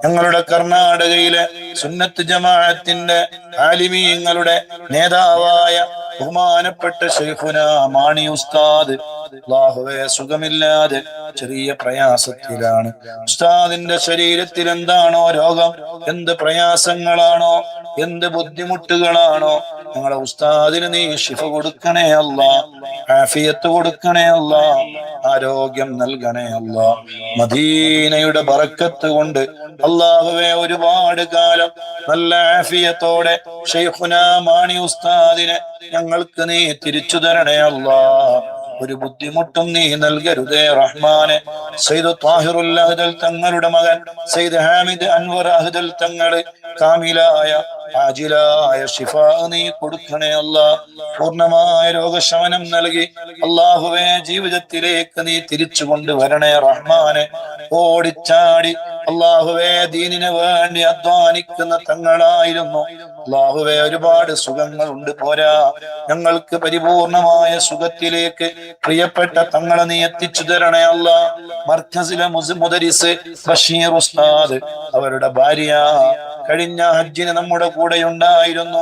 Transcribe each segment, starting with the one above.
ഞങ്ങളുടെ കർണാടകയിലെ സുന്നത്ത് ജമാഅത്തിന്റെ ആലിമീങ്ങളുടെ നേതാവായ ബഹുമാനപ്പെട്ട ശൈഖുന മാണി ഉസ്താദ് അല്ലാഹുവേ സുഖമില്ലാതെ ചെറിയ പ്രയാസത്തിലാണ്. ഉസ്താദിന്റെ ശരീരത്തിൽ എന്താണോ രോഗം, എന്ത് പ്രയാസങ്ങളാണോ, എന്ത് ബുദ്ധിമുട്ടുകളാണോ, ഞങ്ങളെ ഉസ്താദിന് നീ ശിഫ കൊടുക്കണേ അല്ലാ, ആഫിയത്ത് കൊടുക്കണേ അല്ലാ, ആരോഗ്യം നൽകണേ അല്ലാ. മദീനയുടെ ബറക്കത്ത് കൊണ്ട് അല്ലാഹുവേ ഒരുപാട് കാലം നല്ല ആഫിയത്തോടെ ശൈഖുന മാണി ഉസ്താദിനെ ഞങ്ങൾക്ക് നീ തിരിച്ചു തരണേ അല്ലാ. ഒരു ബുദ്ധിമുട്ടും നീ നൽകരുതേ റഹ്മാനെ. സയ്യിദ് ത്വാഹിറുൽ അഹ്ദൽ തങ്ങളുടെ മകൻ സയ്യിദ് ഹാമിദ് അൻവർ അഹ്ദൽ തങ്ങള് കാമിലായ ആജിലായ ശിഫ നീ കൊടുക്കണേ അല്ലാ. പൂർണ്ണമായ രോഗശമനം നൽകി അല്ലാഹുവേ ജീവിതത്തിലേക്ക് നീ തിരിച്ചു കൊണ്ടുവരണേ റഹ്മാനെ. ഓടിച്ചാടി അല്ലാഹുവേ ദീനിന് വേണ്ടി അധ്വാനിക്കുന്ന തങ്ങളായിരുന്നു. അല്ലാഹുവേ ഒരുപാട് സുഖങ്ങൾ ഉണ്ട്, പോരാ, ഞങ്ങൾക്ക് പരിപൂർണമായ സുഖത്തിലേക്ക് പ്രിയപ്പെട്ട തങ്ങളെ നീ എത്തിച്ചു തരണേ അല്ലാ. മർക്കസിലെ മുദരിസ് ബഷീർ ഉസ്താദ്, അവരുടെ ഭാര്യ കഴിഞ്ഞ ഹജ്ജിന് നമ്മുടെ കൂടെ ഉണ്ടായിരുന്നു.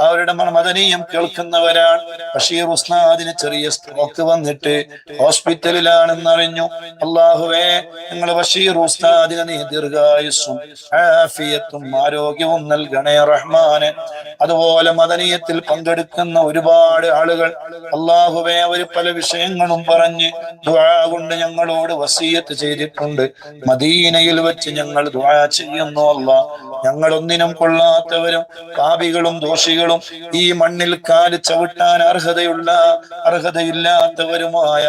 അവരുടെ മദനീയം കേൾക്കുന്നവരാണ്. ബഷീർ ഉസ്താദിന് ചെറിയ സ്ട്രോക്ക് വന്നിട്ട് ഹോസ്പിറ്റലിലാണെന്ന് അറിഞ്ഞു. അല്ലാഹുവേ ഞങ്ങൾ ബഷീർ ഉസ്താദിന് നീ ദീർഘായുസ്സും ആഫിയത്തും ആരോഗ്യവും നൽകണേ റഹ്മാനെ. അതുപോലെ മദനീയത്തിൽ പങ്കെടുക്കുന്ന ഒരുപാട് ആളുകൾ അല്ലാഹുവേ അവർ പല വിഷയങ്ങളും പറഞ്ഞ് ദുആ കൊണ്ട് ഞങ്ങളോട് വസിയത്ത് ചെയ്തിട്ടുണ്ട്. മദീനയിൽ വെച്ച് ഞങ്ങൾ ദുആ ചെയ്യുന്നു അല്ലാ. ഞങ്ങളൊന്നിനും കൊള്ളാത്തവരും പാപികളും ദോഷികളും ഈ മണ്ണിൽ കാല് ചവിട്ടാൻ അർഹതയില്ലാത്തവരുമായ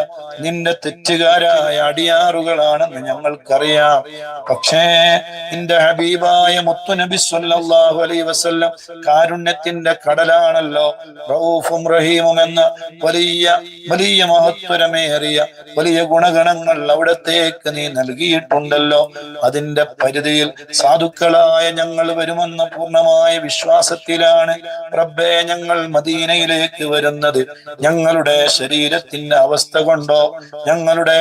നിന്റെ തെറ്റുകാരായ അടിയാറുകളാണെന്ന് ഞങ്ങൾക്കറിയാം. പക്ഷേ നിന്റെ ഹബീബായ മുത്തുനബി സ്വല്ലല്ലാഹു അലൈഹി വസല്ലം കാരുണ്യത്തിന്റെ കടലാണല്ലോ. റഊഫും റഹീമും എന്ന വലിയ മഹത്വരമേറിയ വലിയ ഗുണഗണങ്ങൾ അവിടത്തേക്ക് നീ നൽകിയിട്ടുണ്ടല്ലോ. അതിന്റെ പരിധിയിൽ സാധുക്കളായ ഞങ്ങൾ വരുമെന്ന പൂർണ്ണമായ വിശ്വാസത്തിലാണ് റബ്ബേ ഞങ്ങൾ മദീനയിലേക്ക് വരുന്നത്. ഞങ്ങളുടെ ശരീരത്തിന്റെ അവസ്ഥ കൊണ്ടോ ഞങ്ങളുടെ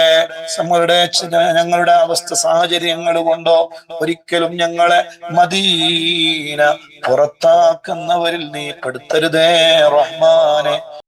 അവസ്ഥ സാഹചര്യങ്ങൾ കൊണ്ടോ ഒരിക്കലും ഞങ്ങളെ മദീന പുറത്താക്കുന്നവരിൽ നീ പെടുത്തരുതേ റഹ്മാനെ.